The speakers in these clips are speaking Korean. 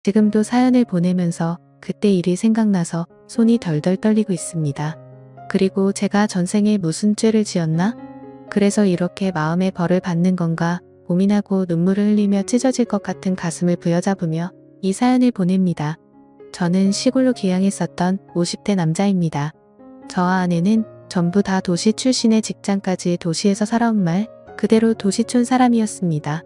지금도 사연을 보내면서 그때 일이 생각나서 손이 덜덜 떨리고 있습니다. 그리고 제가 전생에 무슨 죄를 지었나? 그래서 이렇게 마음의 벌을 받는 건가 고민하고 눈물을 흘리며 찢어질 것 같은 가슴을 부여잡으며 이 사연을 보냅니다. 저는 시골로 귀향했었던 50대 남자입니다. 저와 아내는 전부 다 도시 출신의 직장까지 도시에서 살아온 말 그대로 도시촌 사람이었습니다.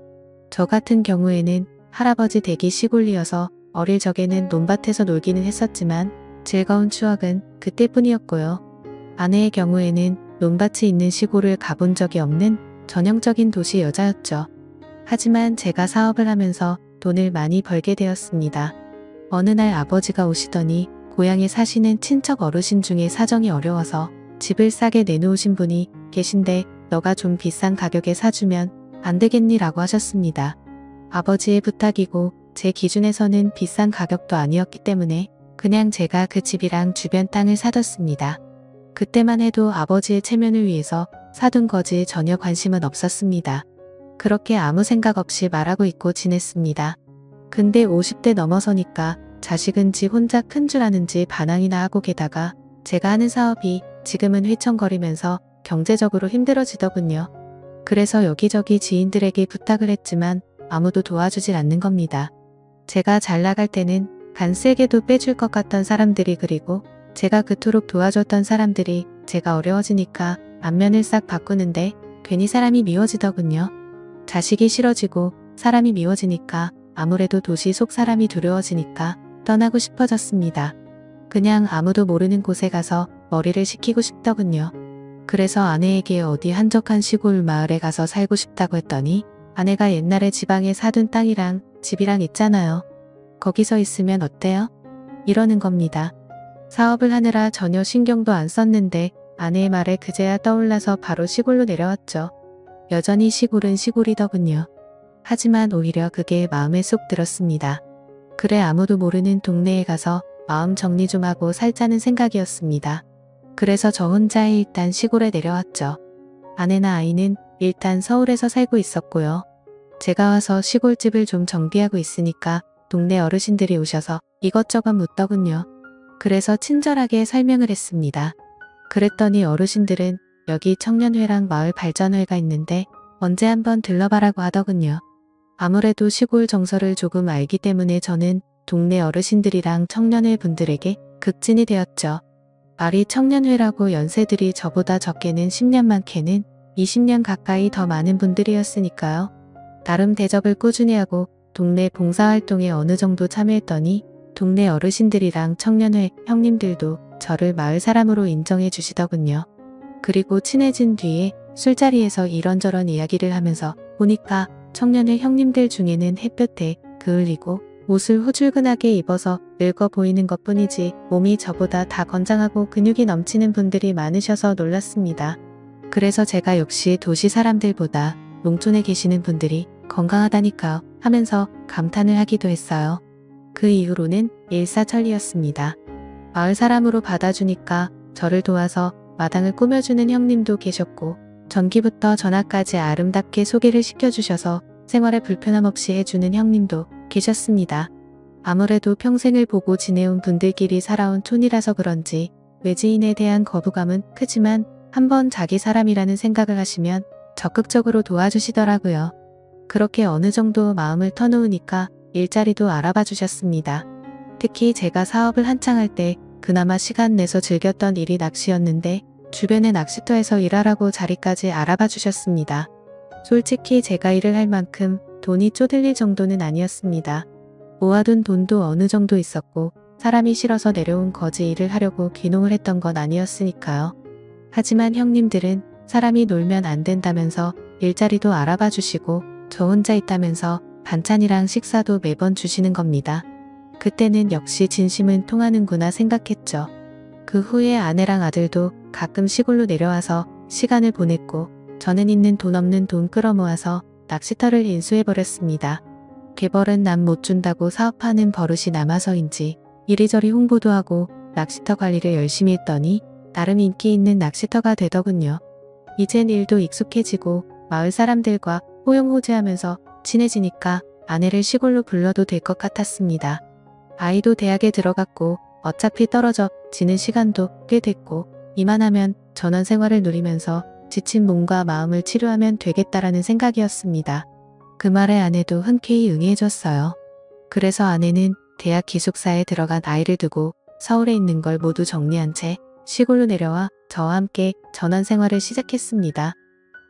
저 같은 경우에는 할아버지 댁이 시골이어서 어릴 적에는 논밭에서 놀기는 했었지만 즐거운 추억은 그때뿐이었고요. 아내의 경우에는 논밭이 있는 시골을 가본 적이 없는 전형적인 도시 여자였죠. 하지만 제가 사업을 하면서 돈을 많이 벌게 되었습니다. 어느 날 아버지가 오시더니 고향에 사시는 친척 어르신 중에 사정이 어려워서 집을 싸게 내놓으신 분이 계신데 너가 좀 비싼 가격에 사주면 안 되겠니? 라고 하셨습니다. 아버지의 부탁이고 제 기준에서는 비싼 가격도 아니었기 때문에 그냥 제가 그 집이랑 주변 땅을 사뒀습니다. 그때만 해도 아버지의 체면을 위해서 사둔 거지 전혀 관심은 없었습니다. 그렇게 아무 생각 없이 말하고 있고 지냈습니다. 근데 50대 넘어서니까 자식은지 혼자 큰 줄 아는지 반항이나 하고 게다가 제가 하는 사업이 지금은 휘청거리면서 경제적으로 힘들어지더군요. 그래서 여기저기 지인들에게 부탁을 했지만 아무도 도와주질 않는 겁니다. 제가 잘 나갈 때는 간 세게도 빼줄 것 같던 사람들이 그리고 제가 그토록 도와줬던 사람들이 제가 어려워지니까 안면을 싹 바꾸는데 괜히 사람이 미워지더군요. 자식이 싫어지고 사람이 미워지니까 아무래도 도시 속 사람이 두려워지니까 떠나고 싶어졌습니다. 그냥 아무도 모르는 곳에 가서 머리를 식히고 싶더군요. 그래서 아내에게 어디 한적한 시골 마을에 가서 살고 싶다고 했더니 아내가 옛날에 지방에 사둔 땅이랑 집이랑 있잖아요. 거기서 있으면 어때요? 이러는 겁니다. 사업을 하느라 전혀 신경도 안 썼는데 아내의 말에 그제야 떠올라서 바로 시골로 내려왔죠. 여전히 시골은 시골이더군요. 하지만 오히려 그게 마음에 쏙 들었습니다. 그래 아무도 모르는 동네에 가서 마음 정리 좀 하고 살자는 생각이었습니다. 그래서 저 혼자 일단 시골에 내려왔죠. 아내나 아이는 일단 서울에서 살고 있었고요. 제가 와서 시골집을 좀 정비하고 있으니까 동네 어르신들이 오셔서 이것저것 묻더군요. 그래서 친절하게 설명을 했습니다. 그랬더니 어르신들은 여기 청년회랑 마을발전회가 있는데 언제 한번 들러봐라고 하더군요. 아무래도 시골 정서를 조금 알기 때문에 저는 동네 어르신들이랑 청년회 분들에게 극진이 되었죠. 말이 청년회라고 연세들이 저보다 적게는 10년 많게는 20년 가까이 더 많은 분들이었으니까요. 나름 대접을 꾸준히 하고 동네 봉사활동에 어느 정도 참여했더니 동네 어르신들이랑 청년회 형님들도 저를 마을 사람으로 인정해 주시더군요. 그리고 친해진 뒤에 술자리에서 이런저런 이야기를 하면서 보니까 청년회 형님들 중에는 햇볕에 그을리고 옷을 후줄근하게 입어서 늙어 보이는 것뿐이지 몸이 저보다 다 건장하고 근육이 넘치는 분들이 많으셔서 놀랐습니다. 그래서 제가 역시 도시 사람들보다 농촌에 계시는 분들이 건강하다니까요 하면서 감탄을 하기도 했어요. 그 이후로는 일사천리였습니다. 마을 사람으로 받아주니까 저를 도와서 마당을 꾸며주는 형님도 계셨고 전기부터 전화까지 아름답게 소개를 시켜주셔서 생활에 불편함 없이 해주는 형님도 계셨습니다. 아무래도 평생을 보고 지내온 분들끼리 살아온 촌이라서 그런지 외지인에 대한 거부감은 크지만 한번 자기 사람이라는 생각을 하시면 적극적으로 도와주시더라고요. 그렇게 어느 정도 마음을 터놓으니까 일자리도 알아봐 주셨습니다. 특히 제가 사업을 한창 할 때 그나마 시간 내서 즐겼던 일이 낚시였는데 주변의 낚시터에서 일하라고 자리까지 알아봐 주셨습니다. 솔직히 제가 일을 할 만큼 돈이 쪼들릴 정도는 아니었습니다. 모아둔 돈도 어느 정도 있었고 사람이 싫어서 내려온 거지 일을 하려고 귀농을 했던 건 아니었으니까요. 하지만 형님들은 사람이 놀면 안 된다면서 일자리도 알아봐 주시고 저 혼자 있다면서 반찬이랑 식사도 매번 주시는 겁니다. 그때는 역시 진심은 통하는구나 생각했죠. 그 후에 아내랑 아들도 가끔 시골로 내려와서 시간을 보냈고 저는 있는 돈 없는 돈 끌어모아서 낚시터를 인수해버렸습니다. 개벌은 남 못 준다고 사업하는 버릇이 남아서인지 이리저리 홍보도 하고 낚시터 관리를 열심히 했더니 나름 인기 있는 낚시터가 되더군요. 이젠 일도 익숙해지고 마을 사람들과 호용호제하면서 친해지니까 아내를 시골로 불러도 될 것 같았습니다. 아이도 대학에 들어갔고 어차피 떨어져 지는 시간도 꽤 됐고 이만하면 전원 생활을 누리면서 지친 몸과 마음을 치료하면 되겠다라는 생각이었습니다. 그 말에 아내도 흔쾌히 응해줬어요. 그래서 아내는 대학 기숙사에 들어간 아이를 두고 서울에 있는 걸 모두 정리한 채 시골로 내려와 저와 함께 전원 생활을 시작했습니다.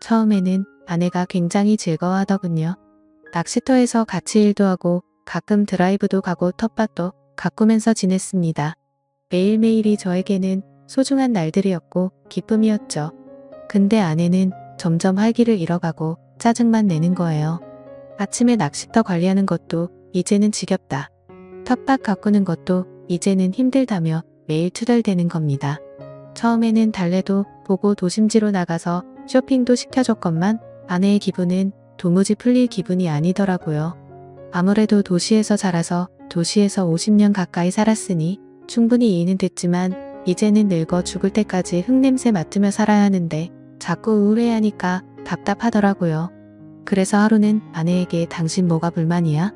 처음에는 아내가 굉장히 즐거워하더군요. 낚시터에서 같이 일도 하고 가끔 드라이브도 가고 텃밭도 가꾸면서 지냈습니다. 매일매일이 저에게는 소중한 날들이었고 기쁨이었죠. 근데 아내는 점점 활기를 잃어가고 짜증만 내는 거예요. 아침에 낚시터 관리하는 것도 이제는 지겹다. 텃밭 가꾸는 것도 이제는 힘들다며 매일 투덜대는 겁니다. 처음에는 달래도 보고 도심지로 나가서 쇼핑도 시켜줬건만 아내의 기분은 도무지 풀릴 기분이 아니더라고요. 아무래도 도시에서 자라서 도시에서 50년 가까이 살았으니 충분히 이해는 됐지만 이제는 늙어 죽을 때까지 흙냄새 맡으며 살아야 하는데 자꾸 우울해하니까 답답하더라고요. 그래서 하루는 아내에게 당신 뭐가 불만이야?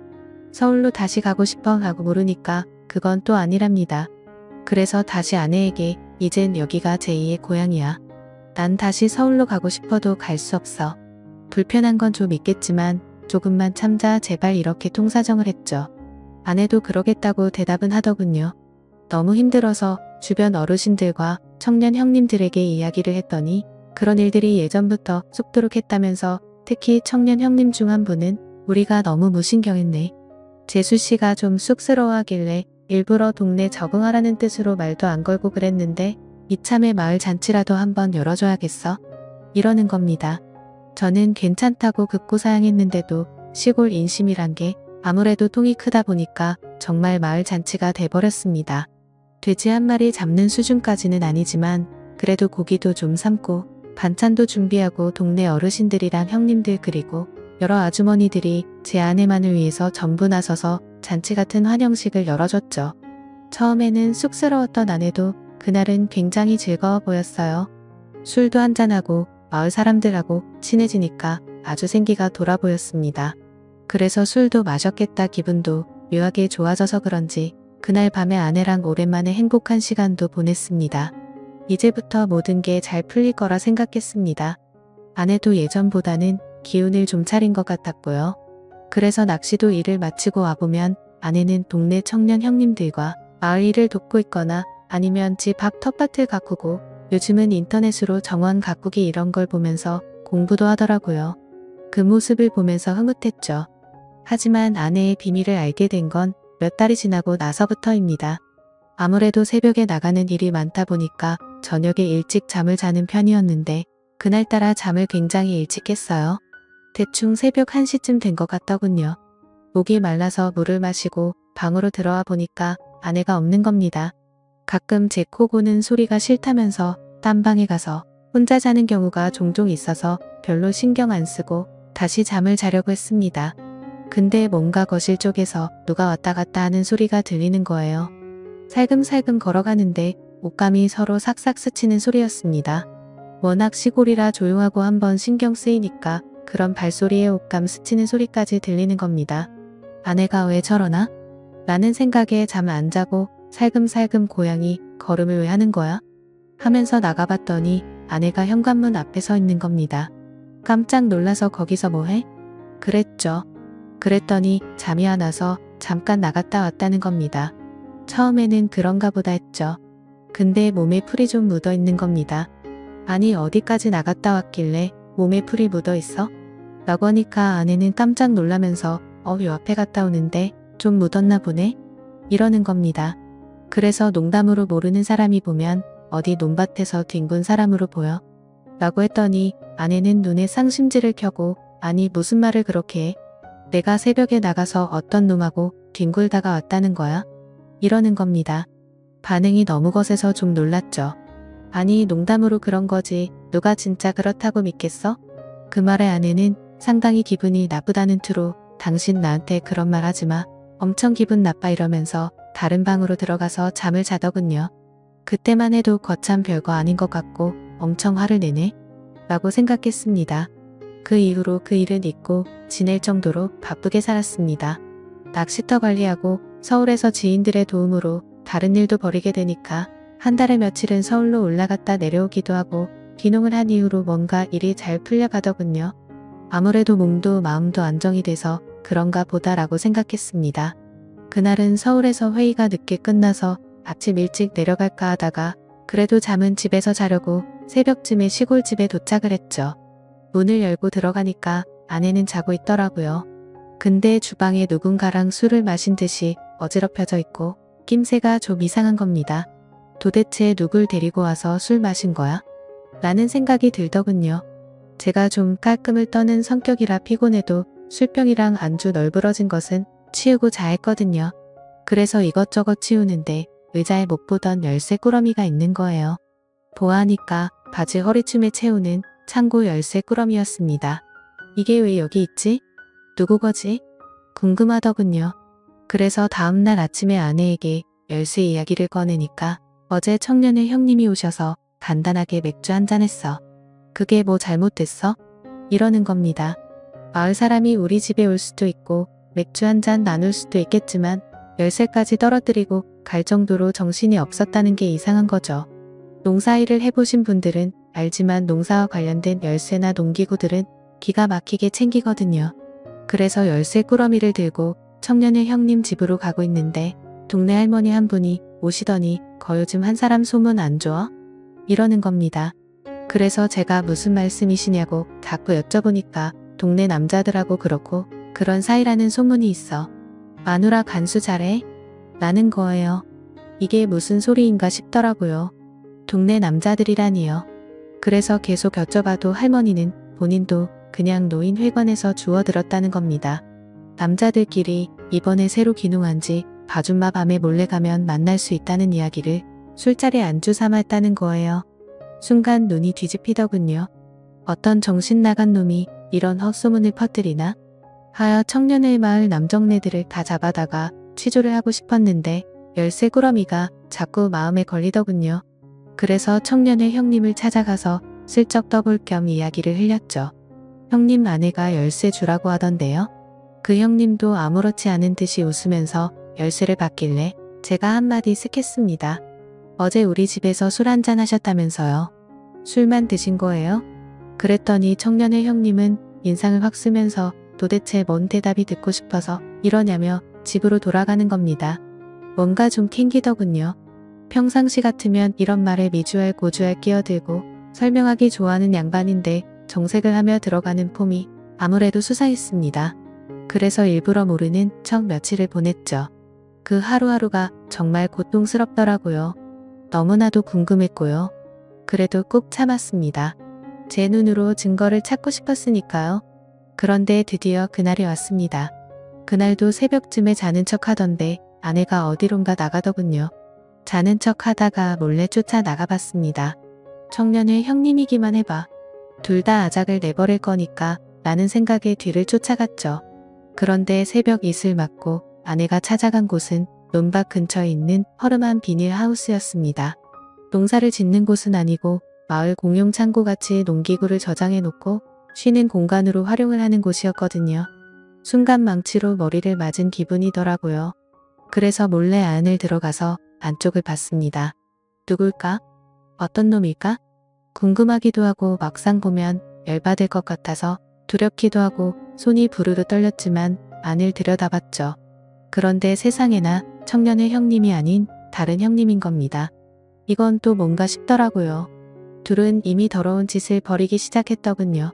서울로 다시 가고 싶어 하고 물으니까 그건 또 아니랍니다. 그래서 다시 아내에게 이젠 여기가 제2의 고향이야. 난 다시 서울로 가고 싶어도 갈 수 없어. 불편한 건 좀 있겠지만 조금만 참자 제발 이렇게 통사정을 했죠. 아내도 그러겠다고 대답은 하더군요. 너무 힘들어서 주변 어르신들과 청년 형님들에게 이야기를 했더니 그런 일들이 예전부터 쑥도록 했다면서 특히 청년 형님 중 한 분은 우리가 너무 무신경했네. 재수씨가 좀 쑥스러워하길래 일부러 동네 적응하라는 뜻으로 말도 안 걸고 그랬는데 이참에 마을 잔치라도 한번 열어줘야겠어. 이러는 겁니다. 저는 괜찮다고 극구사양했는데도 시골 인심이란 게 아무래도 통이 크다 보니까 정말 마을 잔치가 돼버렸습니다. 돼지 한 마리 잡는 수준까지는 아니지만 그래도 고기도 좀 삶고 반찬도 준비하고 동네 어르신들이랑 형님들 그리고 여러 아주머니들이 제 아내만을 위해서 전부 나서서 잔치 같은 환영식을 열어줬죠. 처음에는 쑥스러웠던 아내도 그날은 굉장히 즐거워 보였어요. 술도 한잔하고 마을 사람들하고 친해지니까 아주 생기가 돌아 보였습니다. 그래서 술도 마셨겠다 기분도 묘하게 좋아져서 그런지 그날 밤에 아내랑 오랜만에 행복한 시간도 보냈습니다. 이제부터 모든 게 잘 풀릴 거라 생각했습니다. 아내도 예전보다는 기운을 좀 차린 것 같았고요. 그래서 낚시도 일을 마치고 와보면 아내는 동네 청년 형님들과 마을 일을 돕고 있거나 아니면 집 앞 텃밭을 가꾸고 요즘은 인터넷으로 정원 가꾸기 이런 걸 보면서 공부도 하더라고요. 그 모습을 보면서 흐뭇했죠. 하지만 아내의 비밀을 알게 된 건 몇 달이 지나고 나서부터입니다. 아무래도 새벽에 나가는 일이 많다 보니까 저녁에 일찍 잠을 자는 편이었는데 그날따라 잠을 굉장히 일찍 깼어요. 대충 새벽 1시쯤 된 것 같더군요. 목이 말라서 물을 마시고 방으로 들어와 보니까 아내가 없는 겁니다. 가끔 제 코 고는 소리가 싫다면서 딴 방에 가서 혼자 자는 경우가 종종 있어서 별로 신경 안 쓰고 다시 잠을 자려고 했습니다. 근데 뭔가 거실 쪽에서 누가 왔다 갔다 하는 소리가 들리는 거예요. 살금살금 걸어가는데 옷감이 서로 삭삭 스치는 소리였습니다. 워낙 시골이라 조용하고 한번 신경 쓰이니까 그런 발소리에 옷감 스치는 소리까지 들리는 겁니다. 아내가 왜 저러나? 라는 생각에 잠 안 자고 살금살금 고양이 걸음을 왜 하는 거야? 하면서 나가봤더니 아내가 현관문 앞에 서 있는 겁니다. 깜짝 놀라서 거기서 뭐해? 그랬죠. 그랬더니 잠이 안 와서 잠깐 나갔다 왔다는 겁니다. 처음에는 그런가 보다 했죠. 근데 몸에 풀이 좀 묻어 있는 겁니다. 아니 어디까지 나갔다 왔길래 몸에 풀이 묻어 있어? 라고 하니까 아내는 깜짝 놀라면서 요 앞에 갔다 오는데 좀 묻었나 보네? 이러는 겁니다. 그래서 농담으로 모르는 사람이 보면 어디 논밭에서 뒹군 사람으로 보여? 라고 했더니 아내는 눈에 쌍심지를 켜고 아니 무슨 말을 그렇게 해? 내가 새벽에 나가서 어떤 놈하고 뒹굴다가 왔다는 거야? 이러는 겁니다. 반응이 너무 거세서 좀 놀랐죠. 아니 농담으로 그런 거지 누가 진짜 그렇다고 믿겠어? 그 말에 아내는 상당히 기분이 나쁘다는 투로 당신 나한테 그런 말 하지마. 엄청 기분 나빠 이러면서 다른 방으로 들어가서 잠을 자더군요. 그때만 해도 거참 별거 아닌 것 같고 엄청 화를 내네 라고 생각했습니다. 그 이후로 그 일은 잊고 지낼 정도로 바쁘게 살았습니다. 낚시터 관리하고 서울에서 지인들의 도움으로 다른 일도 벌이게 되니까 한 달에 며칠은 서울로 올라갔다 내려오기도 하고 귀농을 한 이후로 뭔가 일이 잘 풀려가더군요. 아무래도 몸도 마음도 안정이 돼서 그런가 보다라고 생각했습니다. 그날은 서울에서 회의가 늦게 끝나서 아침 일찍 내려갈까 하다가 그래도 잠은 집에서 자려고 새벽쯤에 시골집에 도착을 했죠. 문을 열고 들어가니까 아내는 자고 있더라고요. 근데 주방에 누군가랑 술을 마신 듯이 어지럽혀져 있고 낌새가 좀 이상한 겁니다. 도대체 누굴 데리고 와서 술 마신 거야? 라는 생각이 들더군요. 제가 좀 깔끔을 떠는 성격이라 피곤해도 술병이랑 안주 널브러진 것은 치우고 자했거든요. 그래서 이것저것 치우는데 의자에 못 보던 열쇠 꾸러미가 있는 거예요. 보아하니까 바지 허리춤에 채우는 창고 열쇠 꾸러미였습니다. 이게 왜 여기 있지? 누구 거지? 궁금하더군요. 그래서 다음날 아침에 아내에게 열쇠 이야기를 꺼내니까 어제 청년의 형님이 오셔서 간단하게 맥주 한잔 했어. 그게 뭐 잘못됐어? 이러는 겁니다. 마을 사람이 우리 집에 올 수도 있고 맥주 한잔 나눌 수도 있겠지만 열쇠까지 떨어뜨리고 갈 정도로 정신이 없었다는 게 이상한 거죠. 농사일을 해보신 분들은 알지만 농사와 관련된 열쇠나 농기구들은 기가 막히게 챙기거든요. 그래서 열쇠 꾸러미를 들고 청년의 형님 집으로 가고 있는데 동네 할머니 한 분이 오시더니 거 요즘 한 사람 소문 안 좋아? 이러는 겁니다. 그래서 제가 무슨 말씀이시냐고 자꾸 여쭤보니까 동네 남자들하고 그렇고 그런 사이라는 소문이 있어. 마누라 간수 잘해? 라는 거예요. 이게 무슨 소리인가 싶더라고요. 동네 남자들이라니요. 그래서 계속 여쭤봐도 할머니는 본인도 그냥 노인회관에서 주워들었다는 겁니다. 남자들끼리 이번에 새로 귀농한 지 봐줌마 밤에 몰래 가면 만날 수 있다는 이야기를 술자리 안주 삼았다는 거예요. 순간 눈이 뒤집히더군요. 어떤 정신 나간 놈이 이런 헛소문을 퍼뜨리나? 하여 청년의 마을 남정네들을 다 잡아다가 취조를 하고 싶었는데 열쇠 꾸러미가 자꾸 마음에 걸리더군요. 그래서 청년의 형님을 찾아가서 슬쩍 떠볼 겸 이야기를 흘렸죠. 형님 아내가 열쇠 주라고 하던데요. 그 형님도 아무렇지 않은 듯이 웃으면서 열쇠를 받길래 제가 한마디 쓱했습니다. 어제 우리 집에서 술 한잔 하셨다면서요. 술만 드신 거예요? 그랬더니 청년의 형님은 인상을 확 쓰면서 도대체 뭔 대답이 듣고 싶어서 이러냐며 집으로 돌아가는 겁니다. 뭔가 좀 캥기더군요. 평상시 같으면 이런 말에 미주알 고주알 끼어들고 설명하기 좋아하는 양반인데 정색을 하며 들어가는 폼이 아무래도 수사했습니다. 그래서 일부러 모르는 척 며칠을 보냈죠. 그 하루하루가 정말 고통스럽더라고요. 너무나도 궁금했고요. 그래도 꾹 참았습니다. 제 눈으로 증거를 찾고 싶었으니까요. 그런데 드디어 그날이 왔습니다. 그날도 새벽쯤에 자는 척 하던데 아내가 어디론가 나가더군요. 자는 척 하다가 몰래 쫓아 나가봤습니다. 청년의 형님이기만 해봐. 둘 다 아작을 내버릴 거니까 라는 생각에 뒤를 쫓아갔죠. 그런데 새벽 이슬 맞고 아내가 찾아간 곳은 논밭 근처에 있는 허름한 비닐하우스였습니다. 농사를 짓는 곳은 아니고 마을 공용 창고같이 농기구를 저장해 놓고 쉬는 공간으로 활용을 하는 곳이었거든요. 순간 망치로 머리를 맞은 기분이더라고요. 그래서 몰래 안을 들어가서 안쪽을 봤습니다. 누굴까? 어떤 놈일까? 궁금하기도 하고 막상 보면 열받을 것 같아서 두렵기도 하고 손이 부르르 떨렸지만 안을 들여다봤죠. 그런데 세상에나 청년의 형님이 아닌 다른 형님인 겁니다. 이건 또 뭔가 싶더라고요. 둘은 이미 더러운 짓을 벌이기 시작했더군요.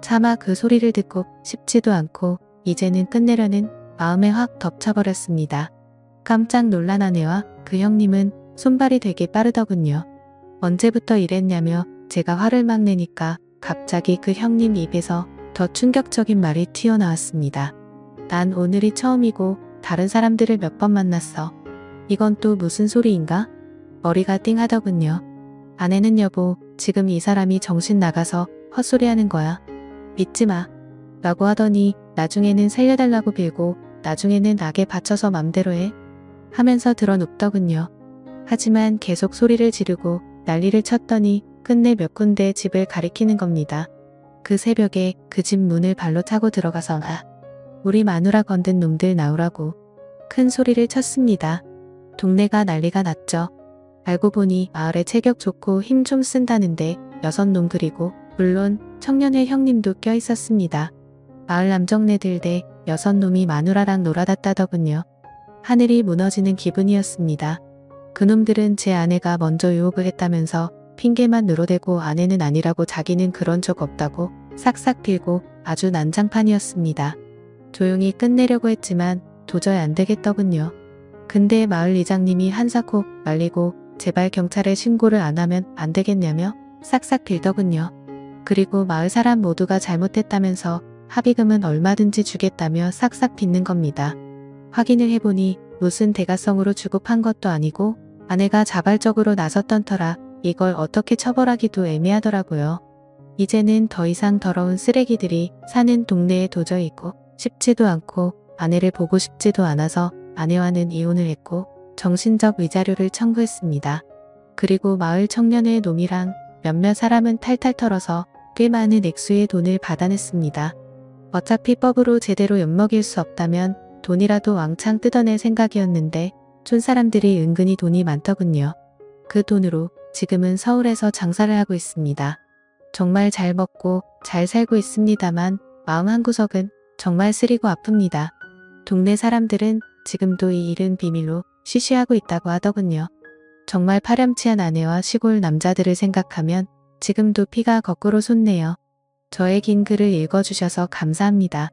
차마 그 소리를 듣고 싶지도 않고 이제는 끝내려는 마음에 확 덮쳐버렸습니다. 깜짝 놀란 아내와 그 형님은 손발이 되게 빠르더군요. 언제부터 이랬냐며 제가 화를 막 내니까 갑자기 그 형님 입에서 더 충격적인 말이 튀어나왔습니다. 난 오늘이 처음이고 다른 사람들을 몇 번 만났어. 이건 또 무슨 소리인가? 머리가 띵하더군요. 아내는 여보, 지금 이 사람이 정신 나가서 헛소리하는 거야. 믿지 마. 라고 하더니 나중에는 살려달라고 빌고 나중에는 악에 받쳐서 맘대로 해. 하면서 드러눕더군요. 하지만 계속 소리를 지르고 난리를 쳤더니 끝내 몇 군데 집을 가리키는 겁니다. 그 새벽에 그 집 문을 발로 차고 들어가서 우리 마누라 건든 놈들 나오라고. 큰 소리를 쳤습니다. 동네가 난리가 났죠. 알고 보니 마을에 체격 좋고 힘 좀 쓴다는데 6놈 그리고 물론 청년회 형님도 껴 있었습니다. 마을 남정네들 대 6놈이 마누라랑 놀아댔다더군요. 하늘이 무너지는 기분이었습니다. 그놈들은 제 아내가 먼저 유혹을 했다면서 핑계만 늘어대고 아내는 아니라고 자기는 그런 적 없다고 싹싹 빌고 아주 난장판이었습니다. 조용히 끝내려고 했지만 도저히 안 되겠더군요. 근데 마을 이장님이 한사코 말리고 제발 경찰에 신고를 안 하면 안 되겠냐며 싹싹 빌더군요. 그리고 마을 사람 모두가 잘못했다면서 합의금은 얼마든지 주겠다며 싹싹 빚는 겁니다. 확인을 해보니 무슨 대가성으로 주고 판 것도 아니고 아내가 자발적으로 나섰던 터라 이걸 어떻게 처벌하기도 애매하더라고요. 이제는 더 이상 더러운 쓰레기들이 사는 동네에 도저히 있고 싶지도 않고 아내를 보고 싶지도 않아서 아내와는 이혼을 했고 정신적 위자료를 청구했습니다. 그리고 마을 청년회 놈이랑 몇몇 사람은 탈탈 털어서 꽤 많은 액수의 돈을 받아냈습니다. 어차피 법으로 제대로 엿먹일 수 없다면 돈이라도 왕창 뜯어낼 생각이었는데 촌 사람들이 은근히 돈이 많더군요. 그 돈으로 지금은 서울에서 장사를 하고 있습니다. 정말 잘 먹고 잘 살고 있습니다만 마음 한구석은 정말 쓰리고 아픕니다. 동네 사람들은 지금도 이 일은 비밀로 쉬쉬하고 있다고 하더군요. 정말 파렴치한 아내와 시골 남자들을 생각하면 지금도 피가 거꾸로 솟네요. 저의 긴 글을 읽어주셔서 감사합니다.